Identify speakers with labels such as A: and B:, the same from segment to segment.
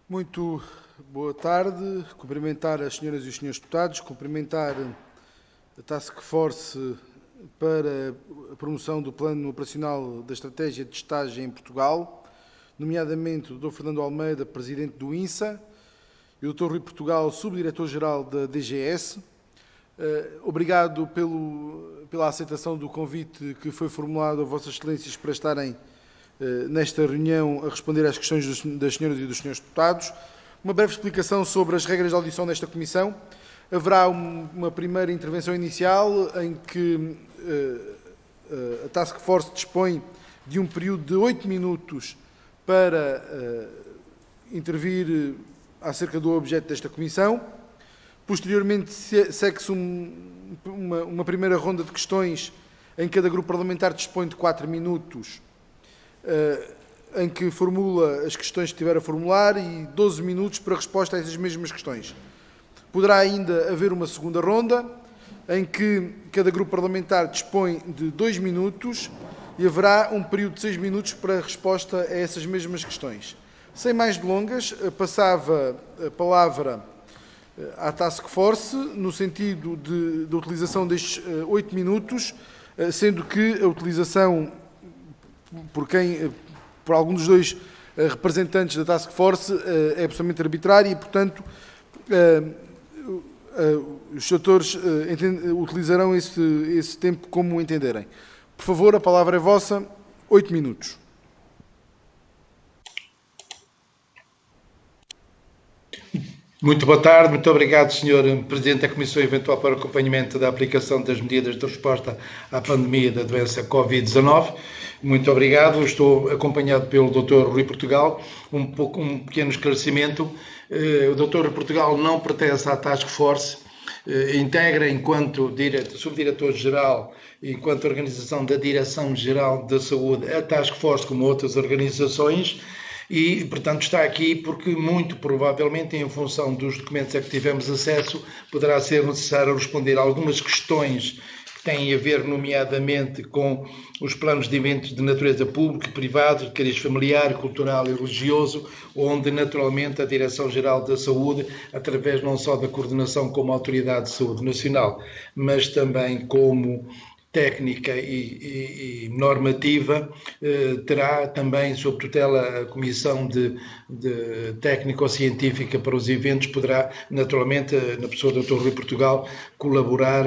A: Muito boa tarde. Cumprimentar as senhoras e os senhores deputados, cumprimentar a Task Force para a promoção do Plano Operacional da Estratégia de Testagem em Portugal, nomeadamente o Dr. Fernando Almeida, Presidente do INSA, e o Dr. Rui Portugal, Subdiretor-Geral da DGS. Obrigado pela aceitação do convite que foi formulado a Vossas Excelências para estarem nesta reunião a responder às questões das senhoras e dos senhores deputados. Uma breve explicação sobre as regras de audição desta comissão. Haverá uma primeira intervenção inicial em que a Task Force dispõe de um período de 8 minutos para intervir acerca do objeto desta comissão. Posteriormente, segue-se uma primeira ronda de questões em que cada grupo parlamentar dispõe de 4 minutos, em que formula as questões que tiver a formular e 12 minutos para resposta a essas mesmas questões. Poderá ainda haver uma segunda ronda, em que cada grupo parlamentar dispõe de 2 minutos e haverá um período de 6 minutos para resposta a essas mesmas questões. Sem mais delongas, passava a palavra à Task Force, no sentido de utilização destes 8 minutos, sendo que a utilização por algum dos dois representantes da Task Force é absolutamente arbitrária e, portanto, os setores utilizarão esse tempo como entenderem. Por favor, a palavra é vossa, 8 minutos.
B: Muito boa tarde, muito obrigado, Sr. Presidente da Comissão Eventual para o acompanhamento da aplicação das medidas de resposta à pandemia da doença Covid-19. Muito obrigado, estou acompanhado pelo Dr. Rui Portugal. Um pequeno esclarecimento. O Dr. Rui Portugal não pertence à Task Force, integra enquanto subdiretor-geral, enquanto organização da Direção-Geral da Saúde, a Task Force como outras organizações. E, portanto, está aqui porque, muito provavelmente, em função dos documentos a que tivemos acesso, poderá ser necessário responder a algumas questões que têm a ver, nomeadamente, com os planos de eventos de natureza pública e privada, de cariz familiar, cultural e religioso, onde, naturalmente, a Direção-Geral da Saúde, através não só da coordenação como Autoridade de Saúde Nacional, mas também como técnica e normativa, terá também sob tutela a Comissão de Técnico-Científica para os Eventos, poderá naturalmente, na pessoa do Dr. Rui Portugal, colaborar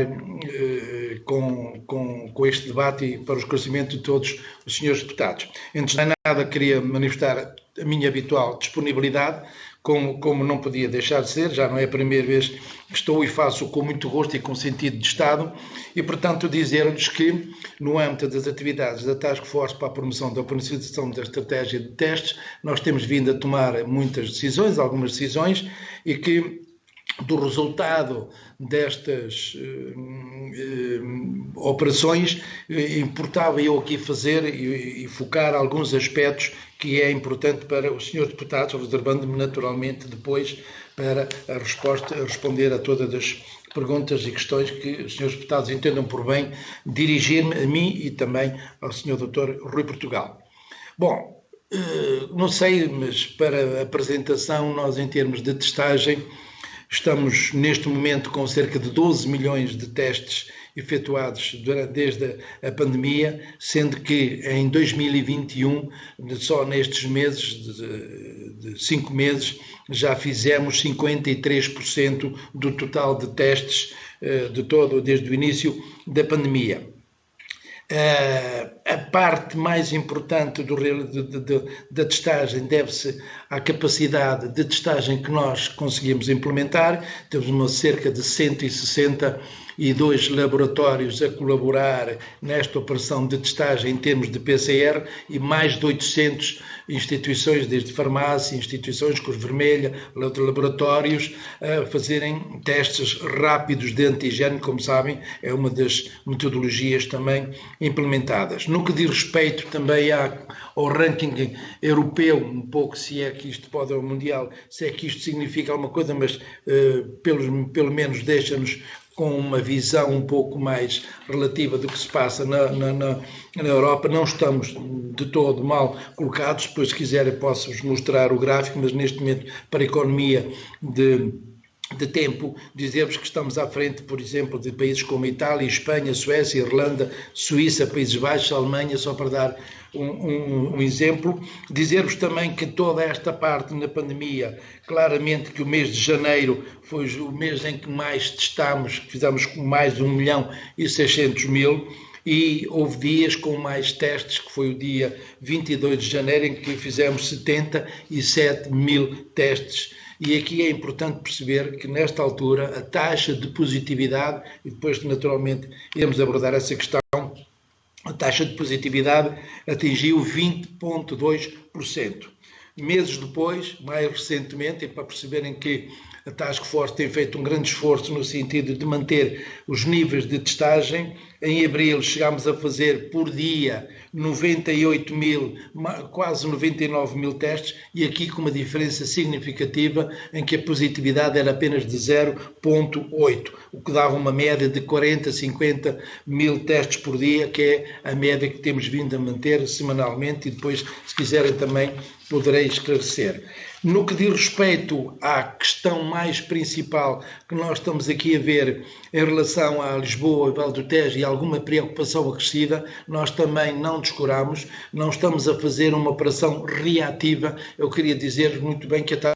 B: com este debate e para o esclarecimento de todos os senhores deputados. Antes de nada, queria manifestar a minha habitual disponibilidade, como não podia deixar de ser, já não é a primeira vez que estou e faço com muito gosto e com sentido de Estado, e portanto dizer-lhes que no âmbito das atividades da Task Force para a promoção da operacionalização da estratégia de testes, nós temos vindo a tomar muitas decisões, algumas decisões, e que do resultado destas operações, importava eu aqui fazer e focar alguns aspectos que é importante para os senhores deputados, reservando-me naturalmente depois para responder a todas as perguntas e questões que os senhores deputados entendam por bem dirigir-me a mim e também ao senhor Dr. Rui Portugal. Bom, não sei, mas para a apresentação, nós em termos de testagem, estamos neste momento com cerca de 12 milhões de testes efetuados desde a pandemia, sendo que em 2021, só nestes meses, de 5 meses, já fizemos 53% do total de testes de todo, desde o início da pandemia. A parte mais importante da testagem deve-se à capacidade de testagem que nós conseguimos implementar. Temos cerca de 162 laboratórios a colaborar nesta operação de testagem em termos de PCR e mais de 800 instituições, desde farmácia, instituições Cruz Vermelha, laboratórios, a fazerem testes rápidos de antigênio, como sabem, é uma das metodologias também implementadas. No que diz respeito também ao ranking europeu, um pouco, se é que isto pode, ao mundial, se é que isto significa alguma coisa, mas pelo menos deixa-nos com uma visão um pouco mais relativa do que se passa na Europa. Não estamos de todo mal colocados. Depois, se quiserem, posso-vos mostrar o gráfico, mas neste momento, para a economia de tempo, dizer-vos que estamos à frente, por exemplo, de países como Itália, Espanha, Suécia, Irlanda, Suíça, Países Baixos, Alemanha, só para dar um exemplo. Dizer-vos também que toda esta parte na pandemia, claramente que o mês de janeiro foi o mês em que mais testámos, que fizemos mais de 1.600.000, e houve dias com mais testes, que foi o dia 22 de janeiro, em que fizemos 77.000 testes. E aqui é importante perceber que, nesta altura, a taxa de positividade, e depois, naturalmente, iremos abordar essa questão, a taxa de positividade atingiu 20,2%. Meses depois, mais recentemente, e para perceberem que a Task Force tem feito um grande esforço no sentido de manter os níveis de testagem, em abril chegámos a fazer por dia 98.000, quase 99.000 testes, e aqui com uma diferença significativa em que a positividade era apenas de 0,8, o que dava uma média de 40, 50 mil testes por dia, que é a média que temos vindo a manter semanalmente, e depois, se quiserem também, poderei esclarecer. No que diz respeito à questão mais principal que nós estamos aqui a ver em relação a Lisboa e Val do Tejo e alguma preocupação acrescida, nós também não descuramos, não estamos a fazer uma operação reativa. Eu queria dizer muito bem que a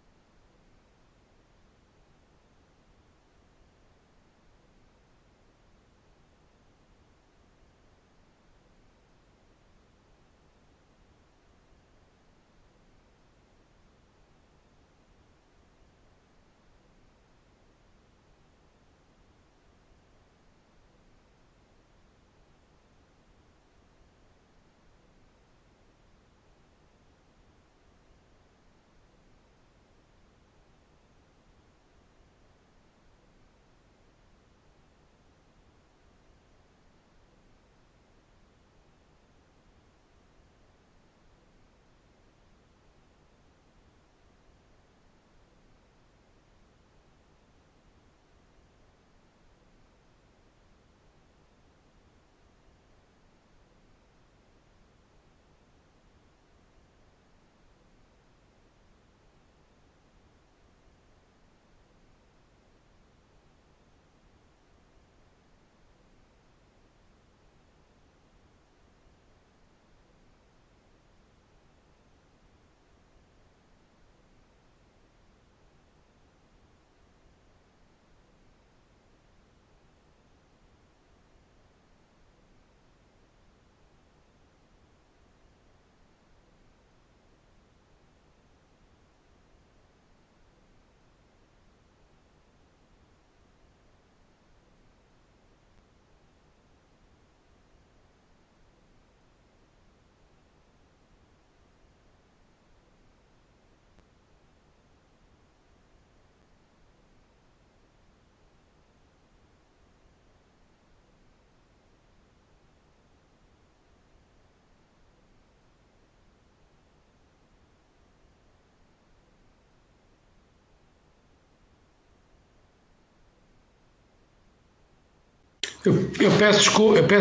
B: Eu peço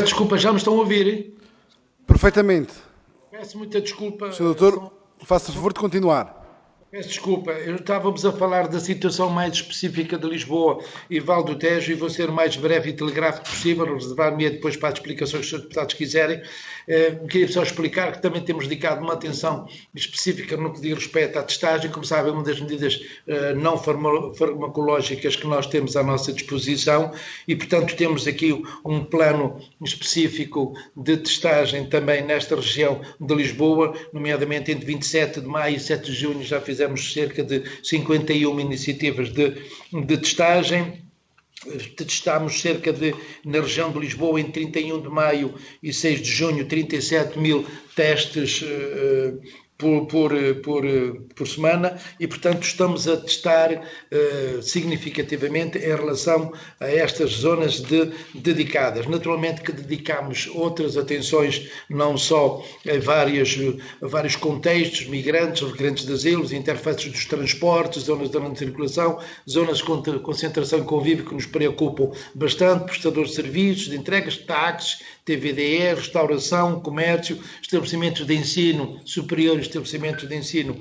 B: desculpa, já me estão a ouvir, hein?
A: Perfeitamente.
B: Peço muita desculpa.
A: Sr. Doutor, faça o favor de continuar.
B: Peço desculpa, estávamos a falar da situação mais específica de Lisboa e Val do Tejo, e vou ser o mais breve e telegráfico possível, reservar-me depois para as explicações que os senhores deputados quiserem. Queria só explicar que também temos dedicado uma atenção específica no que diz respeito à testagem. Como sabem, uma das medidas não farmacológicas que nós temos à nossa disposição, e, portanto, temos aqui um plano específico de testagem também nesta região de Lisboa, nomeadamente entre 27 de maio e 7 de junho já fizemos cerca de 51 iniciativas de testagem. Testámos na região de Lisboa, em 31 de maio e 6 de junho, 37.000 testes por semana e, portanto, estamos a testar significativamente em relação a estas zonas dedicadas. Naturalmente que dedicamos outras atenções, não só a vários contextos, migrantes, requerentes de asilos, interfaces dos transportes, zonas de grande circulação, zonas de concentração e convívio que nos preocupam bastante, prestadores de serviços, de entregas, táxis, TVDE, restauração, comércio, estabelecimentos de ensino superior, estabelecimentos de ensino,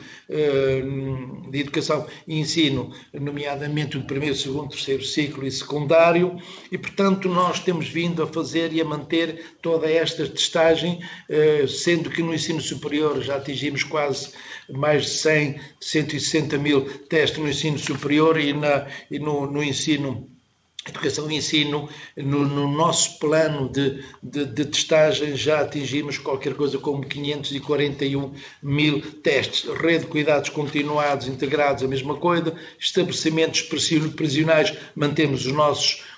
B: de educação e ensino, nomeadamente o primeiro, segundo, terceiro ciclo e secundário, e, portanto, nós temos vindo a fazer e a manter toda esta testagem, sendo que no ensino superior já atingimos quase mais de 160 mil testes no ensino superior e no ensino educação e ensino, no nosso plano de testagem já atingimos qualquer coisa como 541 mil testes. Rede de cuidados continuados, integrados, a mesma coisa. Estabelecimentos prisionais, mantemos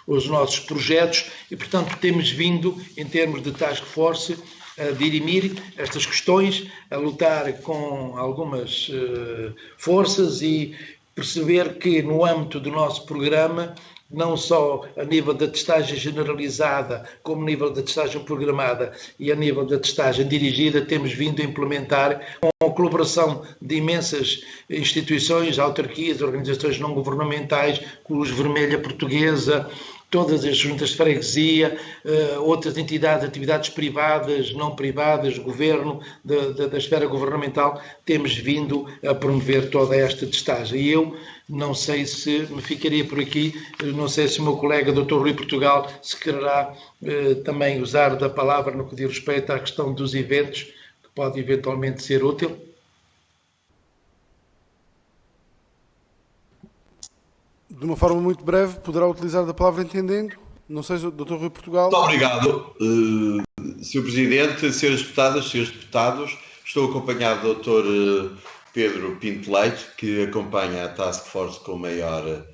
B: os nossos projetos e, portanto, temos vindo, em termos de task force, a dirimir estas questões, a lutar com algumas forças e perceber que, no âmbito do nosso programa, não só a nível da testagem generalizada, como a nível da testagem programada e a nível da testagem dirigida, temos vindo a implementar, com a colaboração de imensas instituições, autarquias, organizações não governamentais, Cruz Vermelha Portuguesa, todas as juntas de freguesia, outras entidades, atividades privadas, não privadas, governo, da esfera governamental, temos vindo a promover toda esta testagem. E eu não sei se me ficaria por aqui, não sei se o meu colega Dr. Rui Portugal se quererá também usar da palavra no que diz respeito à questão dos eventos, que pode eventualmente ser útil.
A: De uma forma muito breve, poderá utilizar da palavra entendendo. Não sei, Dr. Rui Portugal.
C: Muito obrigado, Sr. Presidente, Sras. Deputadas, Srs. Deputados. Estou acompanhado do Dr. Pedro Pinto Leite, que acompanha a Task Force com maior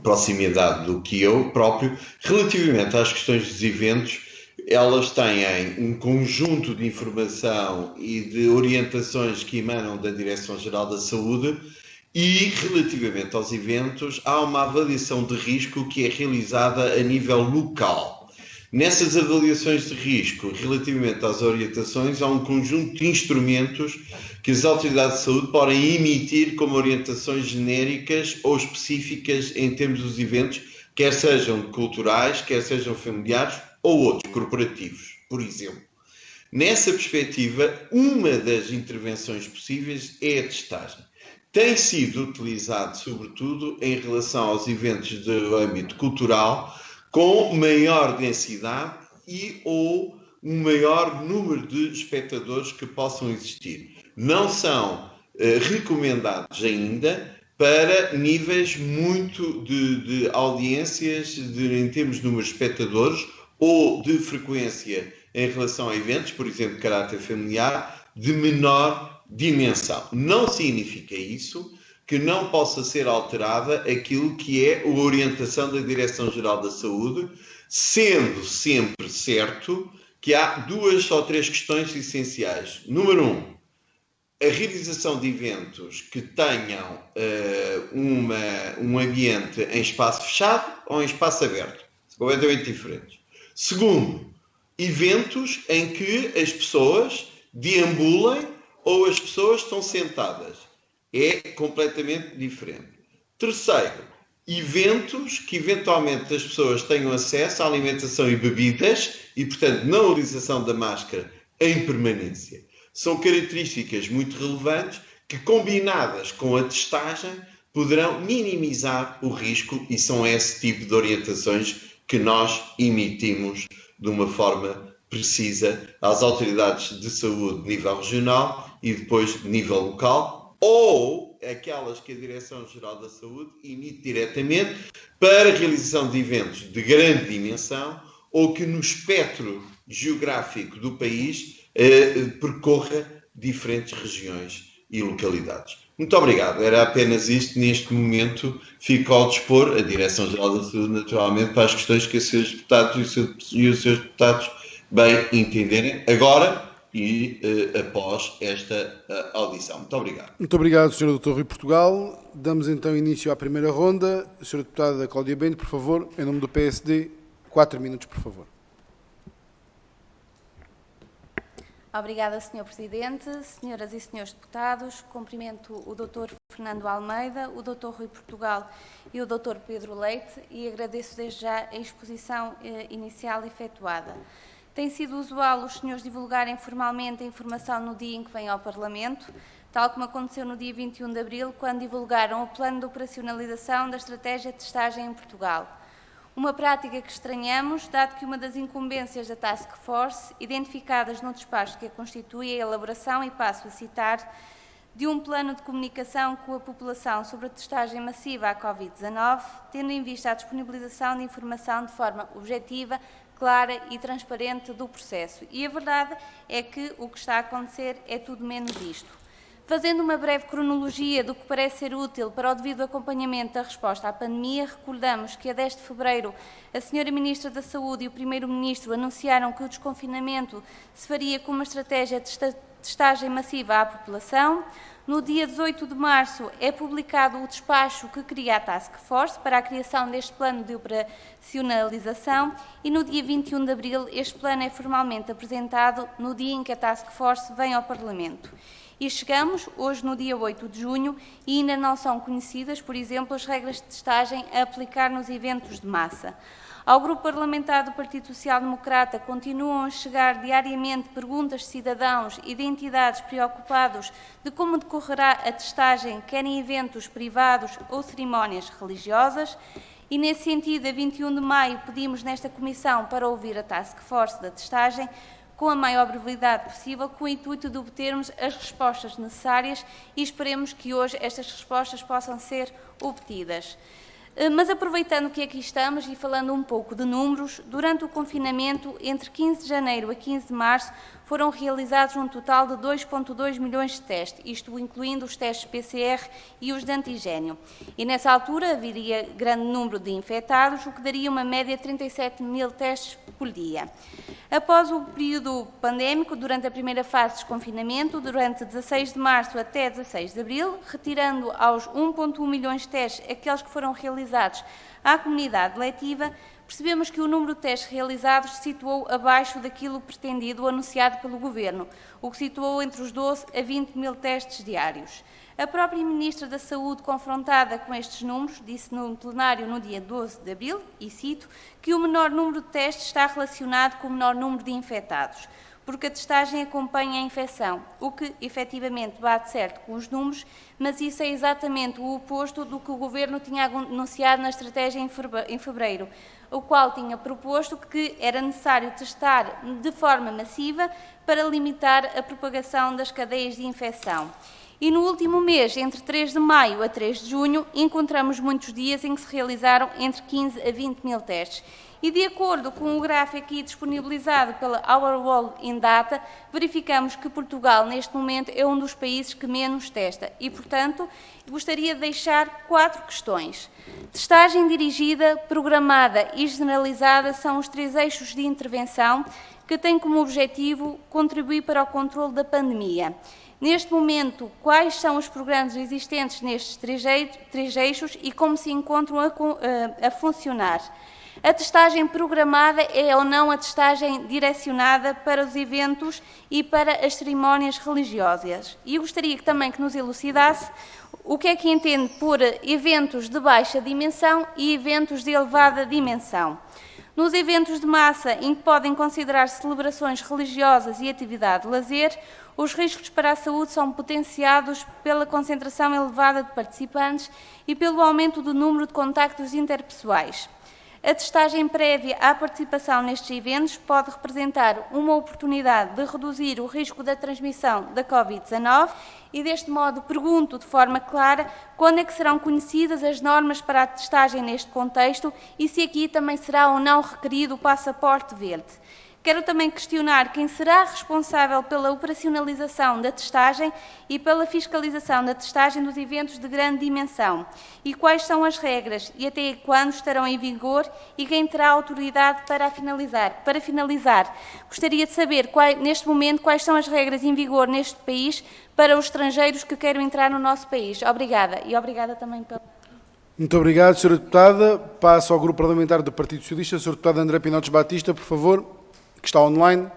C: proximidade do que eu próprio. Relativamente às questões dos eventos, elas têm um conjunto de informação e de orientações que emanam da Direção-Geral da Saúde. E, relativamente aos eventos, há uma avaliação de risco que é realizada a nível local. Nessas avaliações de risco, relativamente às orientações, há um conjunto de instrumentos que as autoridades de saúde podem emitir como orientações genéricas ou específicas em termos dos eventos, quer sejam culturais, quer sejam familiares ou outros, corporativos, por exemplo. Nessa perspectiva, uma das intervenções possíveis é a testagem. Tem sido utilizado, sobretudo, em relação aos eventos do âmbito cultural, com maior densidade e ou um maior número de espectadores que possam existir. Não são recomendados ainda para níveis muito de audiências em termos de número de espectadores ou de frequência em relação a eventos, por exemplo, de caráter familiar, de menor dimensão. Não significa isso que não possa ser alterada aquilo que é a orientação da Direção-Geral da Saúde, sendo sempre certo que há duas ou três questões essenciais. Número 1, a realização de eventos que tenham um ambiente em espaço fechado ou em espaço aberto. São completamente diferentes. Segundo, eventos em que as pessoas deambulem ou as pessoas estão sentadas. É completamente diferente. Terceiro, eventos que eventualmente as pessoas tenham acesso à alimentação e bebidas e, portanto, não a utilização da máscara em permanência. São características muito relevantes que, combinadas com a testagem, poderão minimizar o risco e são esse tipo de orientações que nós emitimos de uma forma precisa às autoridades de saúde de nível regional e depois de nível local, ou aquelas que a Direção-Geral da Saúde emite diretamente para a realização de eventos de grande dimensão ou que no espectro geográfico do país percorra diferentes regiões e localidades. Muito obrigado. Era apenas isto. Neste momento fico ao dispor, a Direção-Geral da Saúde, naturalmente, para as questões que os seus deputados e os seus deputados bem entenderem. Agora, e após esta audição. Muito obrigado.
A: Muito obrigado, Sr. Dr. Rui Portugal. Damos então início à primeira ronda. Sra. Deputada Cláudia Bento, por favor, em nome do PSD, 4 minutos, por favor.
D: Obrigada, Sr. Presidente, Senhoras e Senhores Deputados. Cumprimento o Dr. Fernando Almeida, o Dr. Rui Portugal e o Dr. Pedro Leite e agradeço desde já a exposição inicial efetuada. Tem sido usual os senhores divulgarem formalmente a informação no dia em que vêm ao Parlamento, tal como aconteceu no dia 21 de abril, quando divulgaram o plano de operacionalização da estratégia de testagem em Portugal. Uma prática que estranhamos, dado que uma das incumbências da Task Force, identificadas no despacho que a constitui, é a elaboração, e passo a citar, de um plano de comunicação com a população sobre a testagem massiva à Covid-19, tendo em vista a disponibilização de informação de forma objetiva, clara e transparente do processo. E a verdade é que o que está a acontecer é tudo menos isto. Fazendo uma breve cronologia do que parece ser útil para o devido acompanhamento da resposta à pandemia, recordamos que a 10 de fevereiro a Sra. Ministra da Saúde e o Primeiro-Ministro anunciaram que o desconfinamento se faria com uma estratégia de testagem massiva à população. No dia 18 de março é publicado o despacho que cria a Task Force para a criação deste plano de operacionalização e no dia 21 de abril este plano é formalmente apresentado no dia em que a Task Force vem ao Parlamento. E chegamos, hoje no dia 8 de junho, e ainda não são conhecidas, por exemplo, as regras de testagem a aplicar nos eventos de massa. Ao Grupo Parlamentar do Partido Social Democrata continuam a chegar diariamente perguntas de cidadãos e de entidades preocupados de como decorrerá a testagem, quer em eventos privados ou cerimónias religiosas. E, nesse sentido, a 21 de maio pedimos nesta comissão para ouvir a Task Force da testagem, com a maior brevidade possível, com o intuito de obtermos as respostas necessárias e esperemos que hoje estas respostas possam ser obtidas. Mas aproveitando que aqui estamos e falando um pouco de números, durante o confinamento, entre 15 de janeiro a 15 de março, foram realizados um total de 2,2 milhões de testes, isto incluindo os testes PCR e os de antigénio. E nessa altura haveria grande número de infectados, o que daria uma média de 37 mil testes por dia. Após o período pandémico, durante a primeira fase de desconfinamento, durante 16 de março até 16 de abril, retirando aos 1,1 milhões de testes aqueles que foram realizados à comunidade letiva, percebemos que o número de testes realizados se situou abaixo daquilo pretendido ou anunciado pelo Governo, o que situou entre os 12 a 20 mil testes diários. A própria Ministra da Saúde, confrontada com estes números, disse no plenário no dia 12 de abril, e cito, que o menor número de testes está relacionado com o menor número de infectados, porque a testagem acompanha a infecção, o que efetivamente bate certo com os números, mas isso é exatamente o oposto do que o Governo tinha anunciado na estratégia em fevereiro, o qual tinha proposto que era necessário testar de forma massiva para limitar a propagação das cadeias de infecção. E no último mês, entre 3 de maio a 3 de junho, encontramos muitos dias em que se realizaram entre 15 a 20 mil testes. E de acordo com o gráfico aqui disponibilizado pela Our World in Data, verificamos que Portugal, neste momento, é um dos países que menos testa. E, portanto, gostaria de deixar 4 questões. Testagem dirigida, programada e generalizada são os 3 eixos de intervenção que têm como objetivo contribuir para o controle da pandemia. Neste momento, quais são os programas existentes nestes 3 eixos e como se encontram a funcionar? A testagem programada é ou não a testagem direcionada para os eventos e para as cerimónias religiosas? E eu gostaria também que nos elucidasse o que é que entende por eventos de baixa dimensão e eventos de elevada dimensão. Nos eventos de massa, em que podem considerar celebrações religiosas e atividade de lazer, os riscos para a saúde são potenciados pela concentração elevada de participantes e pelo aumento do número de contactos interpessoais. A testagem prévia à participação nestes eventos pode representar uma oportunidade de reduzir o risco da transmissão da Covid-19 e, deste modo, pergunto de forma clara quando é que serão conhecidas as normas para a testagem neste contexto e se aqui também será ou não requerido o passaporte verde. Quero também questionar quem será responsável pela operacionalização da testagem e pela fiscalização da testagem dos eventos de grande dimensão e quais são as regras e até quando estarão em vigor e quem terá autoridade para finalizar. Para finalizar, gostaria de saber, neste momento, quais são as regras em vigor neste país para os estrangeiros que queiram entrar no nosso país. Obrigada. E obrigada também pela...
A: Muito obrigado, Sra. Deputada. Passo ao Grupo Parlamentar do Partido Socialista. Sr. Deputado André Pinotes Batista, por favor, que está online.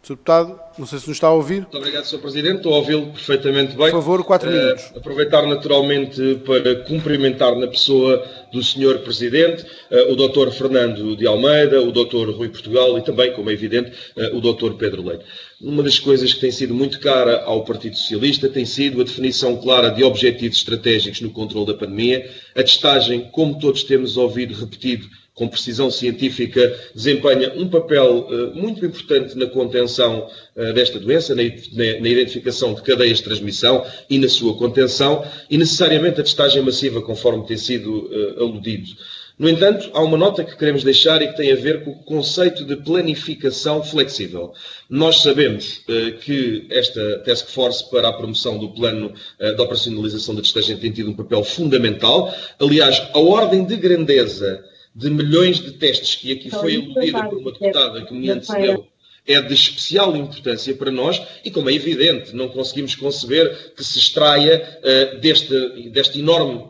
A: Sr. Deputado, não sei se nos está a ouvir.
E: Muito obrigado, Sr. Presidente. Estou a ouvi-lo perfeitamente bem.
A: Por favor, 4 minutos.
E: Aproveitar naturalmente para cumprimentar na pessoa do Sr. Presidente o Dr. Fernando de Almeida, o Dr. Rui Portugal e também, como é evidente, o Dr. Pedro Leite. Uma das coisas que tem sido muito cara ao Partido Socialista tem sido a definição clara de objetivos estratégicos no controle da pandemia. A testagem, como todos temos ouvido repetido, com precisão científica, desempenha um papel muito importante na contenção desta doença, na identificação de cadeias de transmissão e na sua contenção, e necessariamente a testagem massiva, conforme tem sido aludido. No entanto, há uma nota que queremos deixar e que tem a ver com o conceito de planificação flexível. Nós sabemos que esta Task Force para a promoção do plano de operacionalização da testagem tem tido um papel fundamental. Aliás, a ordem de grandeza de milhões de testes que aqui foi aludida por uma deputada que me antecedeu é de especial importância para nós e, como é evidente, não conseguimos conceber que se extraia desta enorme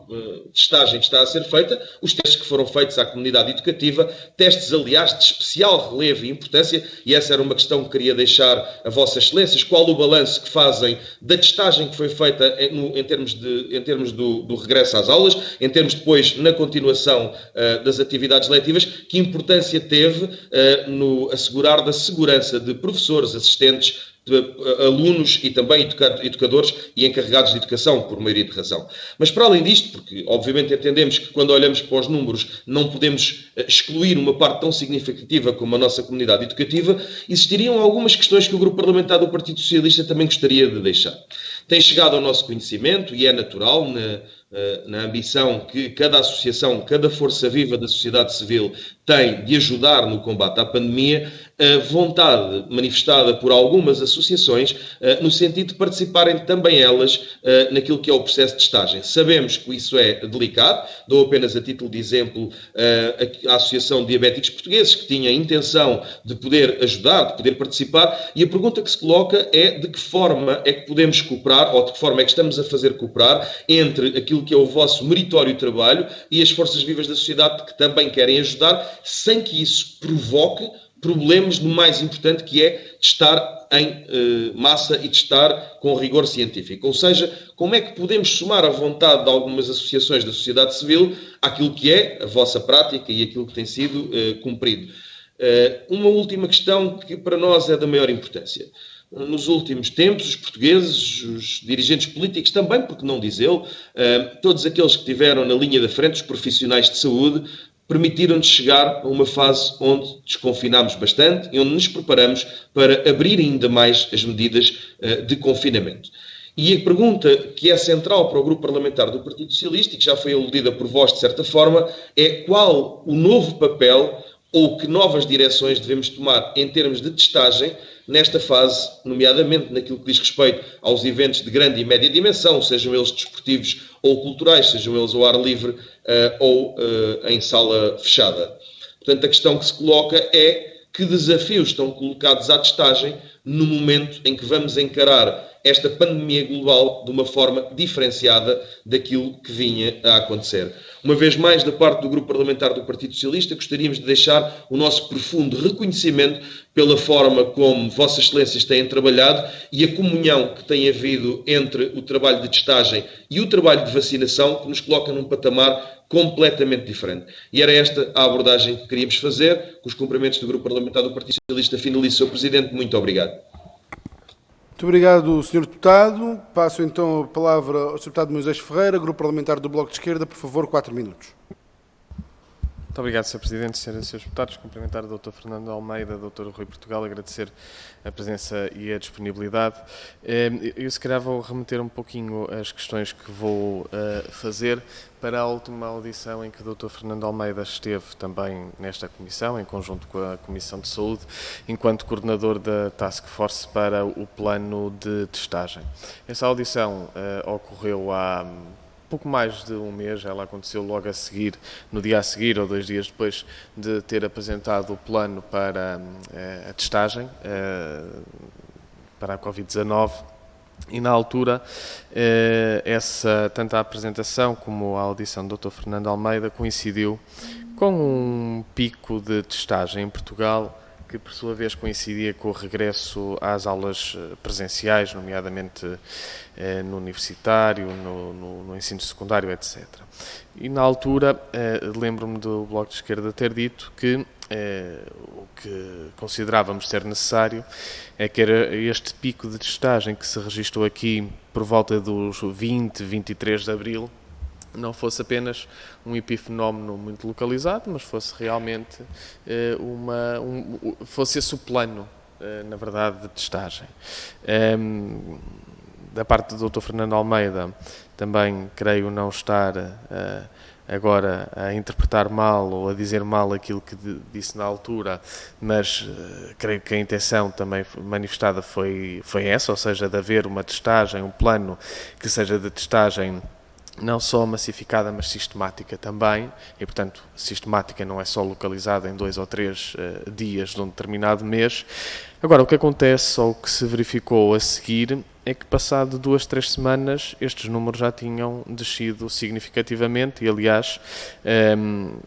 E: testagem que está a ser feita os testes que foram feitos à comunidade educativa, testes, aliás, de especial relevo e importância, e essa era uma questão que queria deixar a Vossas Excelências. Qual o balanço que fazem da testagem que foi feita em termos do regresso às aulas, em termos depois na continuação das atividades letivas, que importância teve no assegurar da segurança de professores, assistentes, de alunos e também educadores e encarregados de educação, por maioria de razão. Mas para além disto, porque obviamente entendemos que quando olhamos para os números não podemos excluir uma parte tão significativa como a nossa comunidade educativa, existiriam algumas questões que o Grupo Parlamentar do Partido Socialista também gostaria de deixar. Tem chegado ao nosso conhecimento, e é natural, na ambição que cada associação, cada força viva da sociedade civil tem de ajudar no combate à pandemia, a vontade manifestada por algumas associações no sentido de participarem também elas naquilo que é o processo de testagem. Sabemos que isso é delicado, dou apenas a título de exemplo a Associação de Diabéticos Portugueses, que tinha a intenção de poder ajudar, de poder participar, e a pergunta que se coloca é de que forma é que podemos cooperar, ou de que forma é que estamos a fazer cooperar entre aquilo que é o vosso meritório trabalho e as forças vivas da sociedade que também querem ajudar, sem que isso provoque problemas no mais importante, que é testar em massa e testar com rigor científico. Ou seja, como é que podemos somar a vontade de algumas associações da sociedade civil àquilo que é a vossa prática e aquilo que tem sido cumprido. Uma última questão que para nós é da maior importância. Nos últimos tempos, os portugueses, os dirigentes políticos também, porque não dizê-lo, todos aqueles que estiveram na linha da frente, os profissionais de saúde, permitiram-nos chegar a uma fase onde desconfinámos bastante e onde nos preparamos para abrir ainda mais as medidas de confinamento. E a pergunta que é central para o Grupo Parlamentar do Partido Socialista, e que já foi aludida por vós de certa forma, é qual o novo papel ou que novas direções devemos tomar em termos de testagem nesta fase, nomeadamente naquilo que diz respeito aos eventos de grande e média dimensão, sejam eles desportivos ou culturais, sejam eles ao ar livre ou em sala fechada. Portanto, a questão que se coloca é que desafios estão colocados à testagem no momento em que vamos encarar esta pandemia global de uma forma diferenciada daquilo que vinha a acontecer. Uma vez mais, da parte do Grupo Parlamentar do Partido Socialista, gostaríamos de deixar o nosso profundo reconhecimento pela forma como Vossas Excelências têm trabalhado e a comunhão que tem havido entre o trabalho de testagem e o trabalho de vacinação, que nos coloca num patamar completamente diferente. E era esta a abordagem que queríamos fazer. Com os cumprimentos do Grupo Parlamentar do Partido Socialista, finalizo, Sr. Presidente. Muito obrigado.
A: Muito obrigado, Sr. Deputado. Passo então a palavra ao Sr. Deputado Moisés Ferreira, Grupo Parlamentar do Bloco de Esquerda. Por favor, 4 minutos.
F: Muito obrigado, Sr. Presidente, Senhoras e Srs. Deputados. Cumprimentar o Dr. Fernando Almeida, Dr. Rui Portugal, agradecer a presença e a disponibilidade. Eu, se calhar, vou remeter um pouquinho as questões que vou fazer para a última audição em que o Dr. Fernando Almeida esteve também nesta comissão, em conjunto com a Comissão de Saúde, enquanto coordenador da Task Force para o plano de testagem. Essa audição ocorreu há pouco mais de um mês. Ela aconteceu logo a seguir, no dia a seguir ou 2 dias depois de ter apresentado o plano para a testagem para a Covid-19. E na altura, tanto a apresentação como a audição do Dr. Fernando Almeida coincidiu com um pico de testagem em Portugal, que por sua vez coincidia com o regresso às aulas presenciais, nomeadamente no universitário, no ensino secundário, etc. E na altura, lembro-me do Bloco de Esquerda ter dito que o que considerávamos ser necessário é que era este pico de testagem que se registrou aqui por volta dos 20, 23 de abril, não fosse apenas um epifenómeno muito localizado, mas fosse realmente fosse esse o plano, na verdade, de testagem. Da parte do Dr. Fernando Almeida, também creio não estar agora a interpretar mal ou a dizer mal aquilo que disse na altura, mas creio que a intenção também manifestada foi essa, ou seja, de haver uma testagem, um plano que seja de testagem não só massificada, mas sistemática também, e, portanto, sistemática não é só localizada em 2 ou 3 dias de um determinado mês. Agora, o que acontece, ou o que se verificou a seguir, é que, passado 2, 3 semanas, estes números já tinham descido significativamente, e, aliás,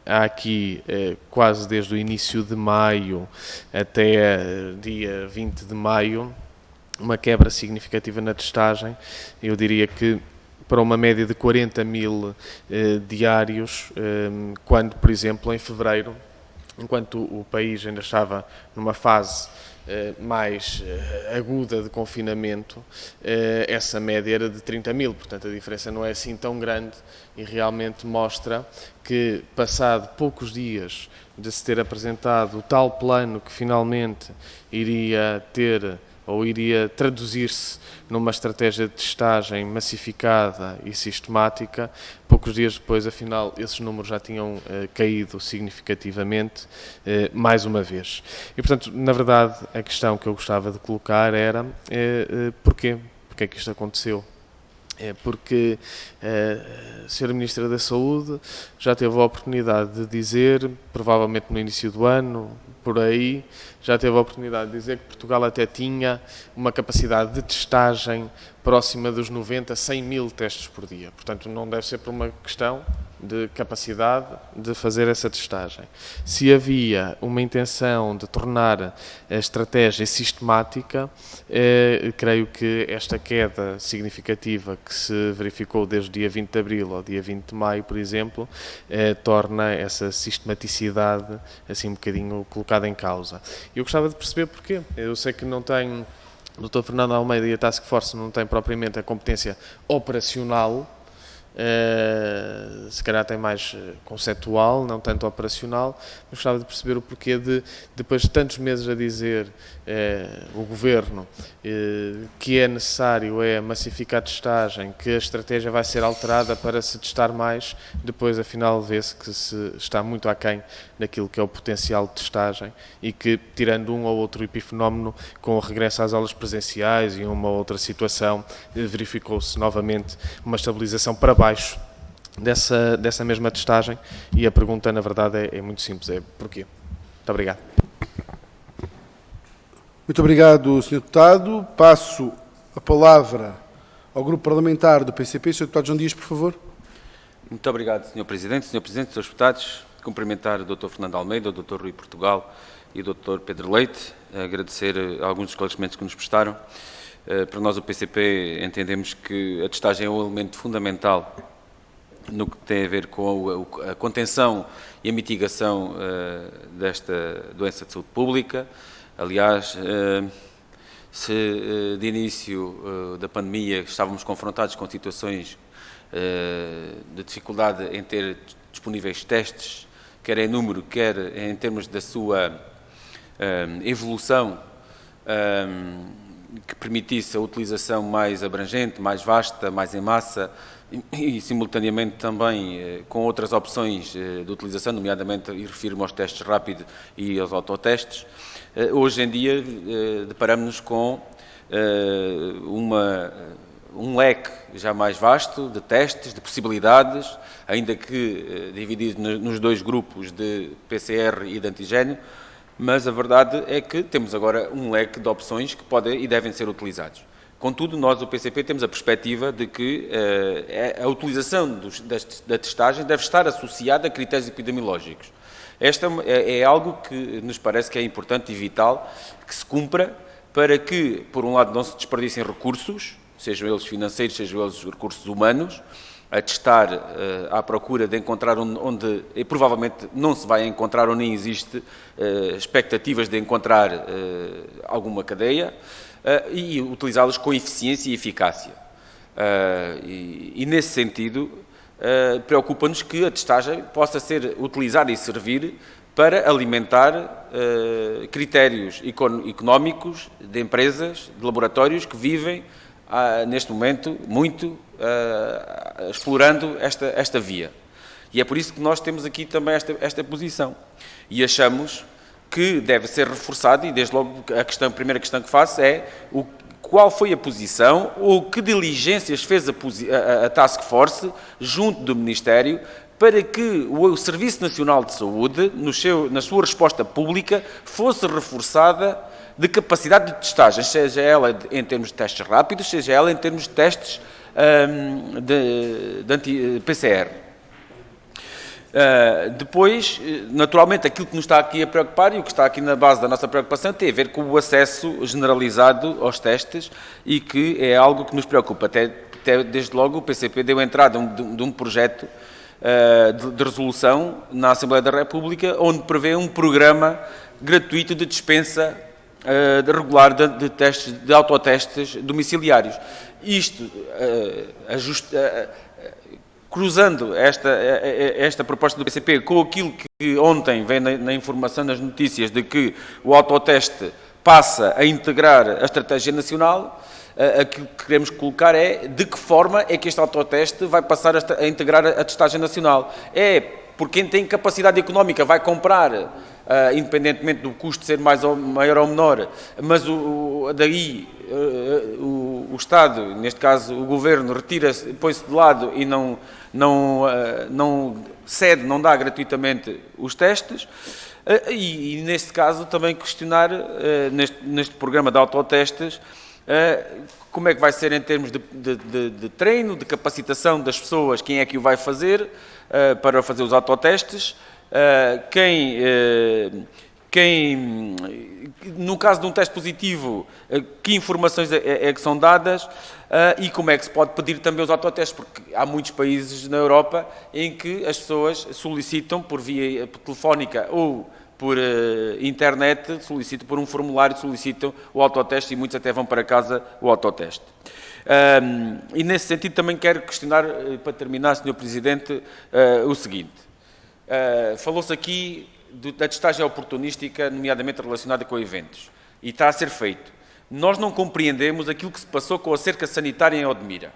F: há aqui, quase desde o início de maio até dia 20 de maio, uma quebra significativa na testagem. Eu diria que para uma média de 40.000 diários, quando, por exemplo, em fevereiro, enquanto o país ainda estava numa fase mais aguda de confinamento, essa média era de 30.000, portanto a diferença não é assim tão grande e realmente mostra que, passado poucos dias de se ter apresentado o tal plano que finalmente iria ter ou iria traduzir-se numa estratégia de testagem massificada e sistemática, poucos dias depois, afinal, esses números já tinham caído significativamente, mais uma vez. E, portanto, na verdade, a questão que eu gostava de colocar era porquê? Porquê é que isto aconteceu? É porque a Sra. Ministra da Saúde já teve a oportunidade de dizer, provavelmente no início do ano, por aí, já teve a oportunidade de dizer que Portugal até tinha uma capacidade de testagem próxima dos 90 a 100.000 testes por dia. Portanto, não deve ser por uma questão de capacidade de fazer essa testagem. Se havia uma intenção de tornar a estratégia sistemática, creio que esta queda significativa que se verificou desde o dia 20 de abril ao dia 20 de maio, por exemplo, torna essa sistematicidade assim um bocadinho colocada em causa. Eu gostava de perceber porquê. Eu sei que não tenho, o Dr. Fernando Almeida e a Task Force não têm propriamente a competência operacional, se calhar tem mais conceptual, não tanto operacional, mas gostava de perceber o porquê de, depois de tantos meses a dizer o Governo que é necessário massificar a testagem, que a estratégia vai ser alterada para se testar mais, depois afinal vê-se que se está muito aquém daquilo que é o potencial de testagem e que, tirando um ou outro epifenómeno, com o regresso às aulas presenciais e uma outra situação, verificou-se novamente uma estabilização para baixo dessa mesma testagem, e a pergunta, na verdade, é muito simples, é porquê? Muito obrigado.
A: Muito obrigado, Sr. Deputado. Passo a palavra ao Grupo Parlamentar do PCP. Sr. Deputado João Dias, por favor.
G: Muito obrigado, Sr. Presidente. Sr. Presidente, Srs. Deputados, cumprimentar o Dr. Fernando Almeida, o Dr. Rui Portugal e o Dr. Pedro Leite, agradecer alguns dos esclarecimentos que nos prestaram. Para nós, o PCP, entendemos que a testagem é um elemento fundamental no que tem a ver com a contenção e a mitigação desta doença de saúde pública. Aliás, se de início da pandemia estávamos confrontados com situações de dificuldade em ter disponíveis testes, quer em número, quer em termos da sua evolução, que permitisse a utilização mais abrangente, mais vasta, mais em massa e simultaneamente também com outras opções de utilização, nomeadamente, e refiro-me aos testes rápidos e aos autotestes. Hoje em dia deparamos-nos com um leque já mais vasto de testes, de possibilidades, ainda que dividido nos dois grupos de PCR e de antigénio, mas a verdade é que temos agora um leque de opções que podem e devem ser utilizados. Contudo, nós, o PCP, temos a perspectiva de que a utilização da testagem deve estar associada a critérios epidemiológicos. Esta é algo que nos parece que é importante e vital que se cumpra para que, por um lado, não se desperdicem recursos, sejam eles financeiros, sejam eles recursos humanos, a testar à procura de encontrar onde provavelmente não se vai encontrar ou nem existe expectativas de encontrar alguma cadeia, e utilizá-los com eficiência e eficácia. E nesse sentido, preocupa-nos que a testagem possa ser utilizada e servir para alimentar critérios económicos de empresas, de laboratórios que vivem, neste momento, muito explorando esta via. E é por isso que nós temos aqui também esta posição. E achamos que deve ser reforçado, e desde logo a primeira questão que faço é qual foi a posição ou que diligências fez a Task Force junto do Ministério para que o Serviço Nacional de Saúde, na sua resposta pública, fosse reforçada de capacidade de testagem, seja ela em termos de testes rápidos, seja ela em termos de testes de PCR. Depois, naturalmente, aquilo que nos está aqui a preocupar e o que está aqui na base da nossa preocupação tem a ver com o acesso generalizado aos testes e que é algo que nos preocupa. Até desde logo o PCP deu entrada de um projeto de resolução na Assembleia da República onde prevê um programa gratuito de dispensa regular de autotestes domiciliários. Isto cruzando esta proposta do PCP com aquilo que ontem vem na informação, nas notícias, de que o autoteste passa a integrar a estratégia nacional, aquilo que queremos colocar é de que forma é que este autoteste vai passar a integrar a testagem nacional. É por quem tem capacidade económica, vai comprar, independentemente do custo ser maior ou menor, mas daí o Estado, neste caso o Governo, retira-se, põe-se de lado e não cede, não dá gratuitamente os testes, e neste caso também questionar, neste programa de autotestes, como é que vai ser em termos de treino, de capacitação das pessoas, quem é que o vai fazer para fazer os autotestes, no caso de um teste positivo, que informações é que são dadas e como é que se pode pedir também os autotestes, porque há muitos países na Europa em que as pessoas solicitam por via telefónica ou por internet, solicitam por um formulário, solicitam o autoteste e muitos até vão para casa o autoteste. E nesse sentido também quero questionar, para terminar, Sr. Presidente, o seguinte. Falou-se aqui da testagem oportunística, nomeadamente relacionada com eventos, e está a ser feito. Nós não compreendemos aquilo que se passou com a cerca sanitária em Odmira.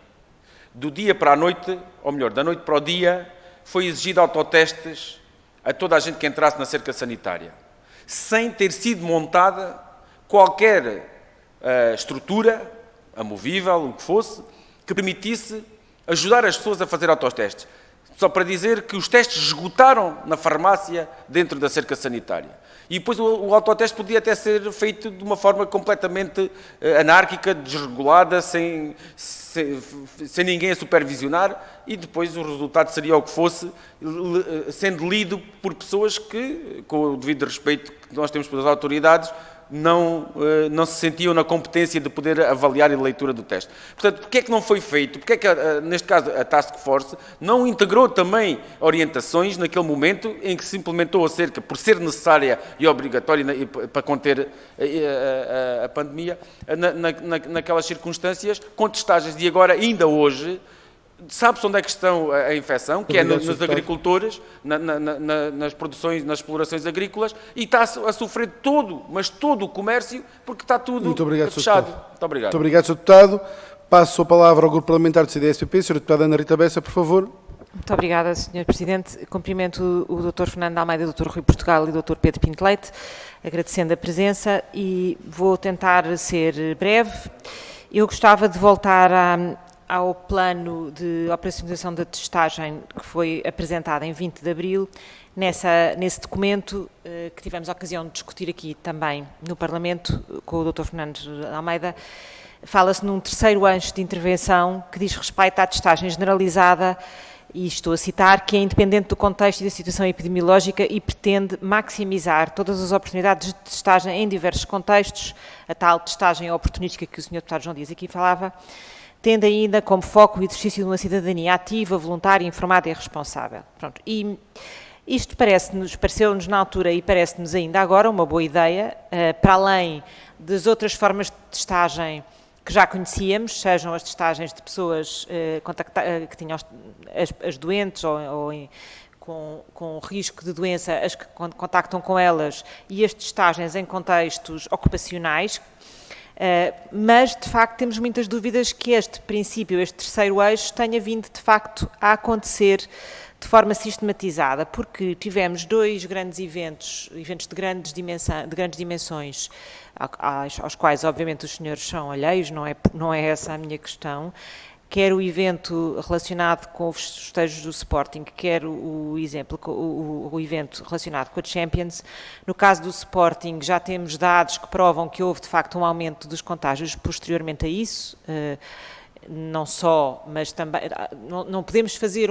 G: Do dia para a noite, ou melhor, da noite para o dia, foi exigido autotestes a toda a gente que entrasse na cerca sanitária, sem ter sido montada qualquer estrutura, amovível, o que fosse, que permitisse ajudar as pessoas a fazer autotestes. Só para dizer que os testes esgotaram na farmácia dentro da cerca sanitária. E depois o autoteste podia até ser feito de uma forma completamente anárquica, desregulada, sem ninguém a supervisionar, e depois o resultado seria o que fosse, sendo lido por pessoas que, com o devido respeito que nós temos pelas autoridades, não se sentiam na competência de poder avaliar a leitura do teste. Portanto, porque é que não foi feito? Porque é que, neste caso, a Task Force não integrou também orientações naquele momento em que se implementou a cerca, por ser necessária e obrigatória para conter a pandemia, naquelas circunstâncias, com testagens de agora, ainda hoje, Sabe-se onde é que estão a infecção, que é
A: Obrigado,
G: nos
A: Sr. Deputado.
G: agricultores, nas produções, nas explorações agrícolas, e está a sofrer todo, mas todo o comércio, porque está tudo
A: Muito obrigado, Sr.
G: fechado.
A: Deputado.
G: Muito obrigado.
A: Muito obrigado, Sr. Deputado. Passo a palavra ao Grupo Parlamentar do CDS-PP. Sra. Deputada Ana Rita Bessa, por favor.
H: Muito obrigada, Sr. Presidente. Cumprimento o Dr. Fernando Almeida, o Dr. Rui Portugal e o Dr. Pedro Pinto Leite, agradecendo a presença, e vou tentar ser breve. Eu gostava de voltar ao plano de operacionalização da testagem que foi apresentado em 20 de abril. Nesse documento que tivemos a ocasião de discutir aqui também no Parlamento com o Dr. Fernando Almeida, fala-se num terceiro eixo de intervenção que diz respeito à testagem generalizada, e estou a citar, que é independente do contexto e da situação epidemiológica e pretende maximizar todas as oportunidades de testagem em diversos contextos, a tal testagem oportunística que o Sr. Deputado João Dias aqui falava, tendo ainda como foco o exercício de uma cidadania ativa, voluntária, informada e responsável. Pronto. E isto pareceu-nos na altura e parece-nos ainda agora uma boa ideia, para além das outras formas de testagem que já conhecíamos, sejam as testagens de pessoas que tinham as doentes ou com risco de doença, as que contactam com elas, e as testagens em contextos ocupacionais, mas de facto temos muitas dúvidas que este princípio, este terceiro eixo, tenha vindo de facto a acontecer de forma sistematizada, porque tivemos dois grandes eventos de grandes dimensões, aos quais obviamente os senhores são alheios, não é essa a minha questão, quer o evento relacionado com os festejos do Sporting, quer o evento relacionado com a Champions. No caso do Sporting, já temos dados que provam que houve de facto um aumento dos contágios posteriormente a isso, não só, mas também, não podemos fazer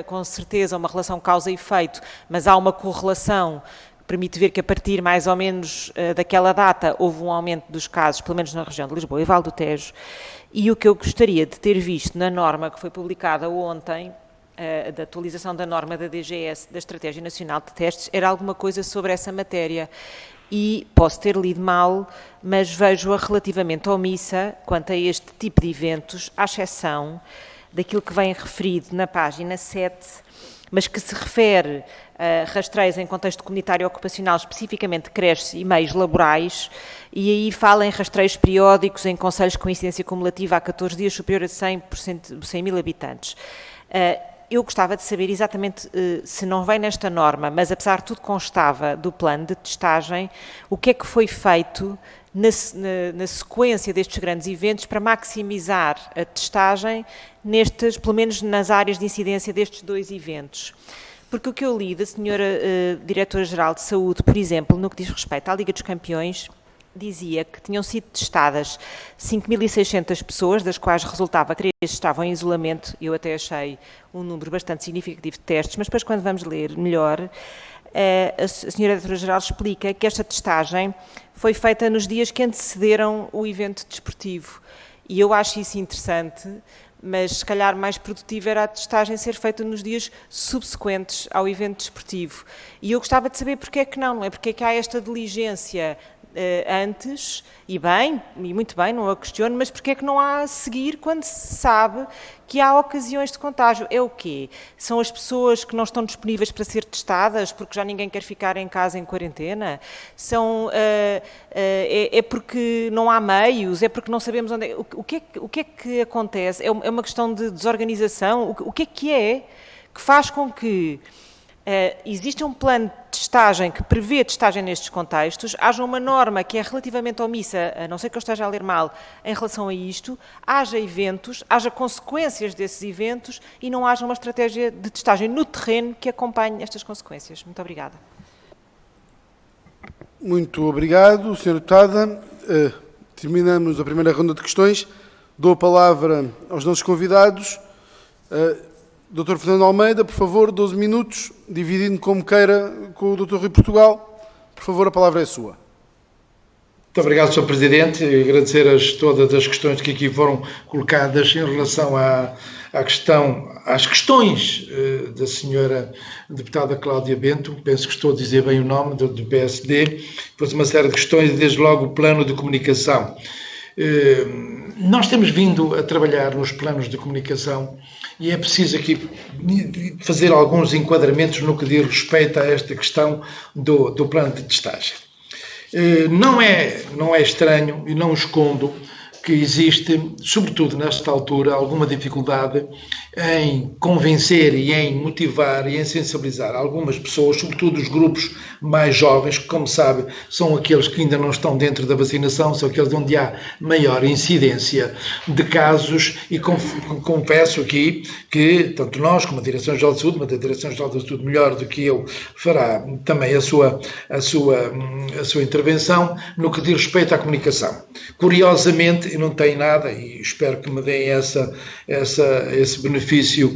H: com certeza uma relação causa e efeito, mas há uma correlação que permite ver que a partir mais ou menos daquela data houve um aumento dos casos, pelo menos na região de Lisboa e Val do Tejo, e o que eu gostaria de ter visto na norma que foi publicada ontem, da atualização da norma da DGS, da Estratégia Nacional de Testes, era alguma coisa sobre essa matéria. E posso ter lido mal, mas vejo-a relativamente omissa quanto a este tipo de eventos, à exceção daquilo que vem referido na página 7, mas que se refere a rastreios em contexto comunitário ocupacional, especificamente creches e meios laborais, e aí fala em rastreios periódicos em concelhos com incidência cumulativa a 14 dias superior a 100 mil habitantes. Eu gostava de saber exatamente se não vem nesta norma, mas apesar de tudo constava do plano de testagem, o que é que foi feito na sequência destes grandes eventos para maximizar a testagem pelo menos nas áreas de incidência destes dois eventos. Porque o que eu li da senhora Diretora-Geral de Saúde, por exemplo, no que diz respeito à Liga dos Campeões, dizia que tinham sido testadas 5.600 pessoas, das quais resultava que 3 estavam em isolamento. Eu até achei um número bastante significativo de testes, mas depois, quando vamos ler melhor, a senhora Diretora-Geral explica que esta testagem foi feita nos dias que antecederam o evento desportivo. E eu acho isso interessante, mas se calhar mais produtivo era a testagem ser feita nos dias subsequentes ao evento desportivo. E eu gostava de saber porque é que não é? Porque é que há esta diligência antes, e muito bem, não a questiono, mas porque é que não há a seguir quando se sabe que há ocasiões de contágio? É o quê? São as pessoas que não estão disponíveis para ser testadas porque já ninguém quer ficar em casa em quarentena? É porque não há meios? É porque não sabemos onde é? O que é que acontece? É uma questão de desorganização? O que é que faz com que existe um plano de testagem que prevê testagem nestes contextos, haja uma norma que é relativamente omissa, a não ser que eu esteja a ler mal, em relação a isto, haja eventos, haja consequências desses eventos e não haja uma estratégia de testagem no terreno que acompanhe estas consequências. Muito obrigada.
A: Muito obrigado, Sra. Deputada. Terminamos a primeira ronda de questões. Dou a palavra aos nossos convidados. Dr. Fernando Almeida, por favor, 12 minutos, dividindo como queira com o Dr. Rui Portugal. Por favor, a palavra é sua.
B: Muito obrigado, Sr. Presidente, e agradecer todas as questões que aqui foram colocadas em relação às questões da senhora deputada Cláudia Bento, penso que estou a dizer bem o nome, do PSD, depois uma série de questões e desde logo o plano de comunicação. Nós temos vindo a trabalhar nos planos de comunicação e é preciso aqui fazer alguns enquadramentos no que diz respeito a esta questão do plano de testagem. Não é estranho e não escondo que existe, sobretudo nesta altura, alguma dificuldade em convencer e em motivar e em sensibilizar algumas pessoas, sobretudo os grupos mais jovens, que, como sabe, são aqueles que ainda não estão dentro da vacinação, são aqueles onde há maior incidência de casos e confesso aqui que tanto nós como a Direção-Geral de Saúde, mas a Direção-Geral de Saúde melhor do que eu fará também a sua intervenção no que diz respeito à comunicação. Curiosamente, e não tem nada, e espero que me deem esse benefício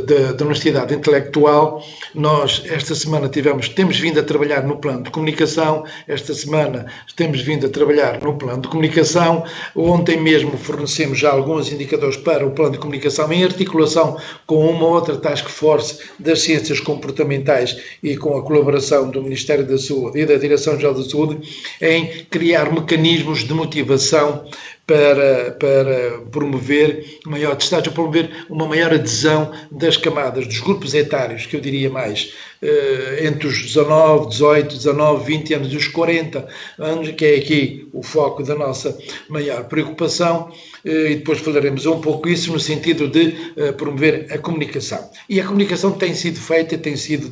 B: da honestidade intelectual, nós esta semana temos vindo a trabalhar no plano de comunicação, esta semana temos vindo a trabalhar no plano de comunicação, ontem mesmo fornecemos já alguns indicadores para o plano de comunicação em articulação com uma outra task force das ciências comportamentais e com a colaboração do Ministério da Saúde e da Direção-Geral da Saúde em criar mecanismos de motivação para promover maior testagem, promover uma maior adesão das camadas, dos grupos etários, que eu diria mais, entre os 19, 18, 19, 20 anos e os 40 anos, que é aqui o foco da nossa maior preocupação, e depois falaremos um pouco isso no sentido de promover a comunicação. E a comunicação tem sido feita, tem sido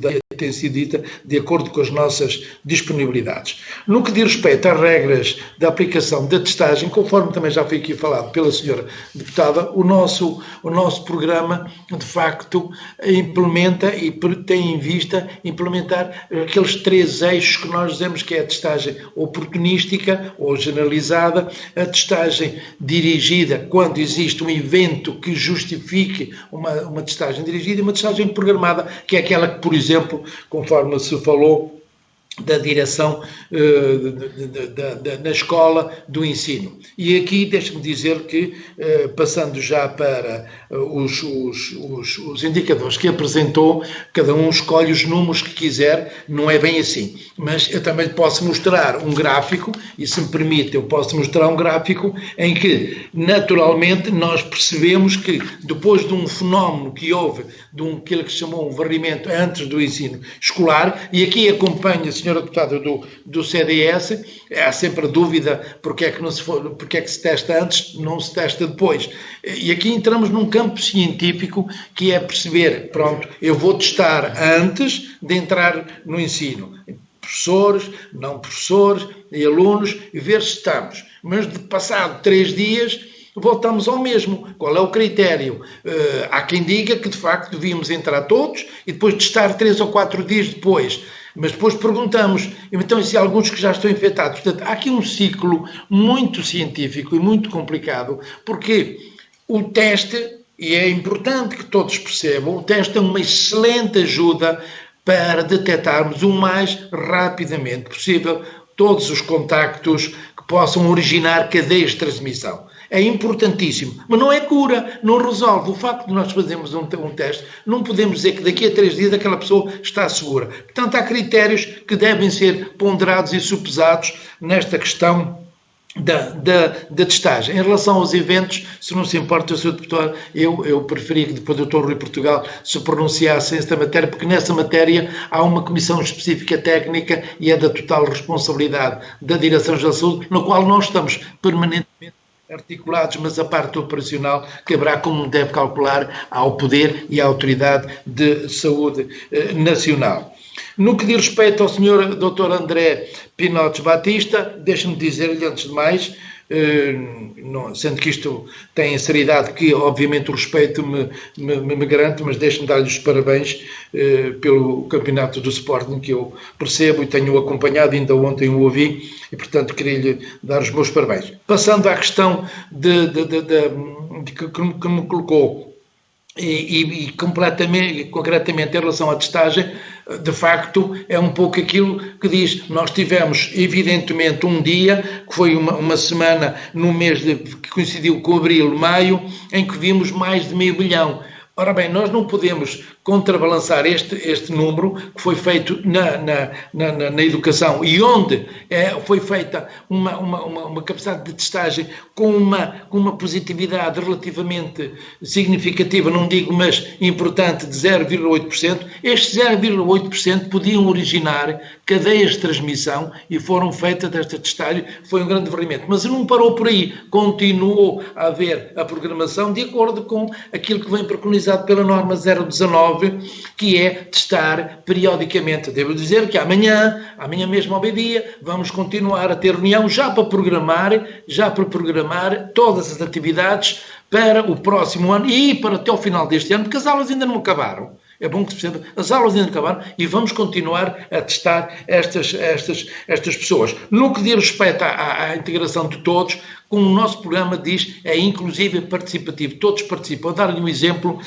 B: dita de acordo com as nossas disponibilidades. No que diz respeito às regras da aplicação da testagem, conforme também já foi aqui falado pela senhora deputada, o nosso programa, de facto, implementa e tem em vista implementar aqueles 3 eixos que nós dizemos que é a testagem oportunística ou generalizada, a testagem dirigida quando existe um evento que justifique uma testagem dirigida e uma testagem programada, que é aquela que, por exemplo, conforme se falou, da direção na escola do ensino. E aqui deixe-me dizer que, passando já para os indicadores que apresentou, cada um escolhe os números que quiser, não é bem assim. Mas eu também posso mostrar um gráfico, e se me permite, eu posso mostrar um gráfico em que, naturalmente, nós percebemos que, depois de um fenómeno que houve, de aquilo que se chamou um varrimento antes do ensino escolar, e aqui acompanha senhora deputada do CDS, há sempre a dúvida porque é que se testa antes, não se testa depois. E aqui entramos num campo científico que é perceber, pronto, eu vou testar antes de entrar no ensino. Professores, não professores e alunos, e ver se estamos. Mas de passado 3 dias, voltamos ao mesmo. Qual é o critério? Há quem diga que de facto devíamos entrar todos e depois testar 3 ou 4 dias depois. Mas depois perguntamos, então, e se há alguns que já estão infectados? Portanto, há aqui um ciclo muito científico e muito complicado, porque o teste, e é importante que todos percebam, o teste é uma excelente ajuda para detectarmos o mais rapidamente possível todos os contactos que possam originar cadeias de transmissão. É importantíssimo, mas não é cura, não resolve. O facto de nós fazermos um teste, não podemos dizer que daqui a 3 dias aquela pessoa está segura. Portanto, há critérios que devem ser ponderados e sopesados nesta questão da testagem. Em relação aos eventos, se não se importa, Sr. Deputado, eu preferia que depois o Dr. Rui Portugal se pronunciasse nesta matéria, porque nessa matéria há uma comissão específica técnica e é da total responsabilidade da Direção-Geral de Saúde, no qual nós estamos permanentemente articulados, mas a parte operacional caberá, como deve calcular, ao Poder e à Autoridade de Saúde Nacional. No que diz respeito ao Sr. Dr. André Pinotes Batista, deixe-me dizer-lhe, antes de mais, sendo que isto tem a seriedade que, obviamente, o respeito me garante, mas deixe-me dar-lhe os parabéns pelo campeonato do Sporting, que eu percebo e tenho acompanhado, ainda ontem o ouvi, e, portanto, queria-lhe dar os meus parabéns. Passando à questão que me colocou, e concretamente em relação à testagem, de facto é um pouco aquilo que diz, nós tivemos evidentemente um dia, que foi uma semana no mês que coincidiu com abril, maio, em que vimos mais de 500 mil. Ora bem, nós não podemos contrabalançar este número que foi feito na educação e onde foi feita uma capacidade de testagem com uma positividade relativamente significativa, não digo, mas importante, de 0,8%. Estes 0,8% podiam originar cadeias de transmissão e foram feitas desta testagem, foi um grande varrimento. Mas não parou por aí, continuou a haver a programação de acordo com aquilo que vem preconizado pela norma 019, que é testar periodicamente. Devo dizer que amanhã mesmo ao meio-dia, vamos continuar a ter reunião já para programar todas as atividades para o próximo ano e para até ao final deste ano, porque as aulas ainda não acabaram. É bom que se perceba, as aulas ainda acabaram e vamos continuar a testar estas pessoas. No que diz respeito à integração de todos, como o nosso programa diz, é inclusive participativo, todos participam. Vou dar-lhe um exemplo,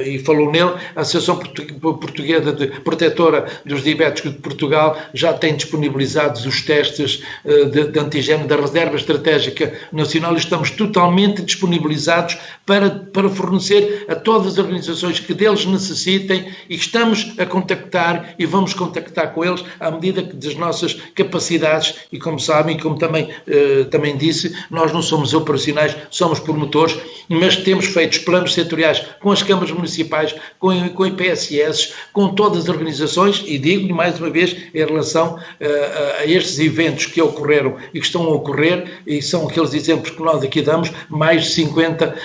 B: e falou nele, a Associação Portuguesa Protetora dos Diabéticos de Portugal já tem disponibilizados os testes de antigênio da Reserva Estratégica Nacional e estamos totalmente disponibilizados para fornecer a todas as organizações que deles necessitem e que estamos a contactar e vamos contactar com eles à medida das nossas capacidades e, como sabem, e como também disse, nós não somos operacionais, somos promotores, mas temos feito planos setoriais com as câmaras municipais, com IPSS, com todas as organizações e digo-lhe mais uma vez em relação a estes eventos que ocorreram e que estão a ocorrer e são aqueles exemplos que nós aqui damos, mais de 50,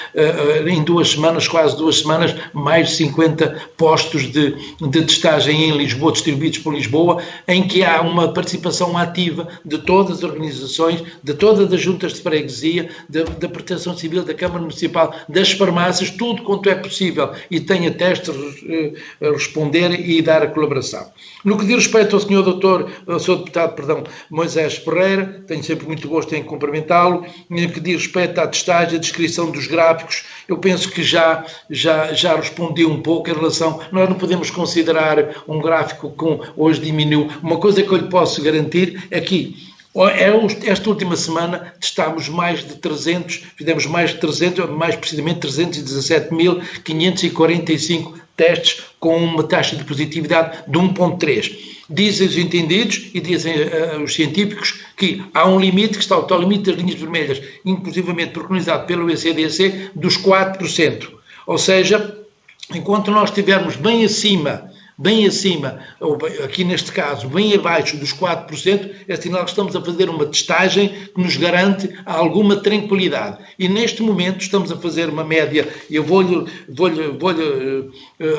B: em 2 semanas, quase 2 semanas, mais de 50 postos de testagem em Lisboa, distribuídos por Lisboa, em que há uma participação ativa de todas as organizações, de todas as juntas de freguesia, da Proteção Civil, da Câmara Municipal, das farmácias, tudo quanto é possível e tem a testes a responder e dar a colaboração. No que diz respeito ao Sr. Deputado Moisés Ferreira, tenho sempre muito gosto em cumprimentá-lo. No que diz respeito à testagem, a descrição dos gráficos, eu penso que já respondi um pouco em relação, nós não podemos considerar um gráfico com hoje diminuiu. Uma coisa que eu lhe posso garantir é que esta última semana testámos fizemos mais precisamente 317.545 testes com uma taxa de positividade de 1,3. Dizem os entendidos e dizem os científicos que há um limite, que está o tal limite das linhas vermelhas, inclusivamente preconizado pelo ECDC, dos 4%. Ou seja, enquanto nós estivermos bem acima, ou aqui neste caso, bem abaixo dos 4%, é sinal que estamos a fazer uma testagem que nos garante alguma tranquilidade. E neste momento estamos a fazer uma média, eu vou-lhe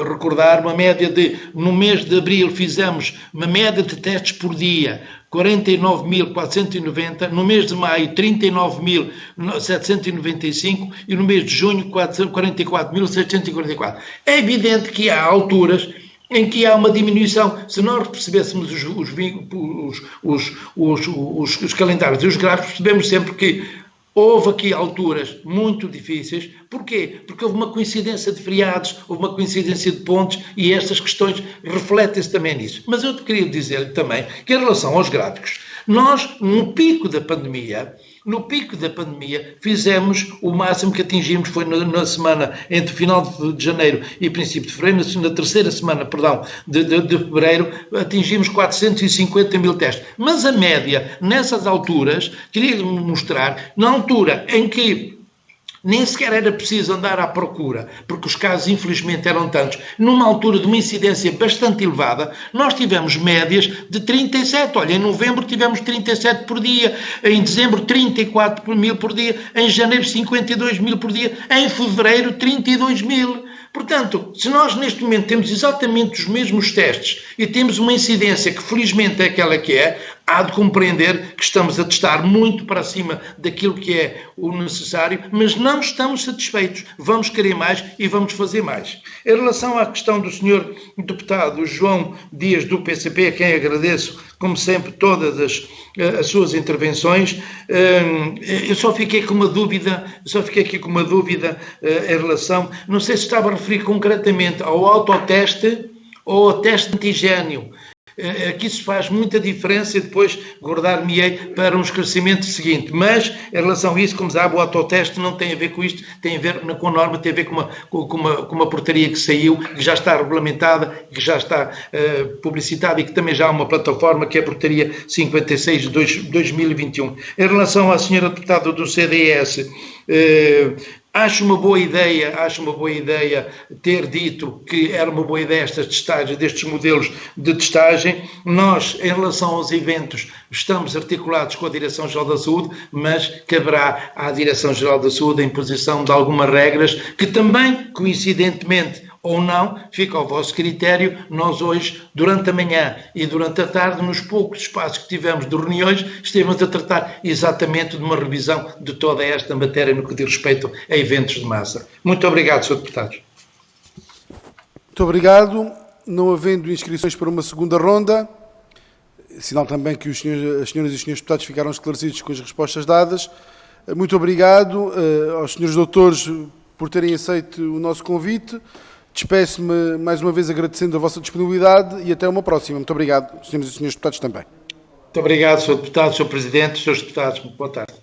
B: recordar, uma média no mês de abril fizemos uma média de testes por dia, 49.490, no mês de maio 39.795 e no mês de junho 44.744. É evidente que há alturas em que há uma diminuição. Se nós percebêssemos os calendários e os gráficos, percebemos sempre que houve aqui alturas muito difíceis. Porquê? Porque houve uma coincidência de feriados, houve uma coincidência de pontos e estas questões refletem-se também nisso. Mas eu queria dizer-lhe também que em relação aos gráficos, nós, no pico da pandemia, fizemos o máximo que atingimos, foi na semana entre final de janeiro e princípio de fevereiro, na terceira semana, de fevereiro, atingimos 450 mil testes. Mas a média, nessas alturas, queria mostrar, na altura em que nem sequer era preciso andar à procura, porque os casos, infelizmente, eram tantos. Numa altura de uma incidência bastante elevada, nós tivemos médias de 37. Olha, em novembro tivemos 37 por dia, em dezembro 34 mil por dia, em janeiro 52 mil por dia, em fevereiro 32 mil. Portanto, se nós neste momento temos exatamente os mesmos testes e temos uma incidência que felizmente é aquela que é, há de compreender que estamos a testar muito para cima daquilo que é o necessário, mas não estamos satisfeitos. Vamos querer mais e vamos fazer mais. Em relação à questão do Sr. Deputado João Dias do PCP, a quem agradeço, como sempre, todas as suas intervenções, eu só fiquei aqui com uma dúvida em relação, não sei se estava a referir concretamente ao autoteste ou ao teste de antigênio. Aqui se faz muita diferença e depois guardar-me-ei para um esclarecimento seguinte. Mas, em relação a isso, como sabe, o autoteste não tem a ver com isto, tem a ver com a norma, tem a ver com uma portaria que saiu, que já está regulamentada, que já está publicitada e que também já há uma plataforma, que é a portaria 56 de 2021. Em relação à senhora deputada do CDS, acho uma boa ideia ter dito que era uma boa ideia estas testagens, destes modelos de testagem. Nós, em relação aos eventos, estamos articulados com a Direção-Geral da Saúde, mas caberá à Direção-Geral da Saúde a imposição de algumas regras que também, coincidentemente ou não, fica ao vosso critério. Nós hoje, durante a manhã e durante a tarde, nos poucos espaços que tivemos de reuniões, estivemos a tratar exatamente de uma revisão de toda esta matéria no que diz respeito a eventos de massa. Muito obrigado, Sr. Deputado.
A: Muito obrigado. Não havendo inscrições para uma segunda ronda, sinal também que as senhoras e os senhores deputados ficaram esclarecidos com as respostas dadas. Muito obrigado aos senhores doutores por terem aceito o nosso convite. Despeço-me mais uma vez agradecendo a vossa disponibilidade e até uma próxima. Muito obrigado, senhoras e senhores deputados também.
B: Muito obrigado, Sr. Deputado, Sr. Presidente, Srs. Deputados. Boa tarde.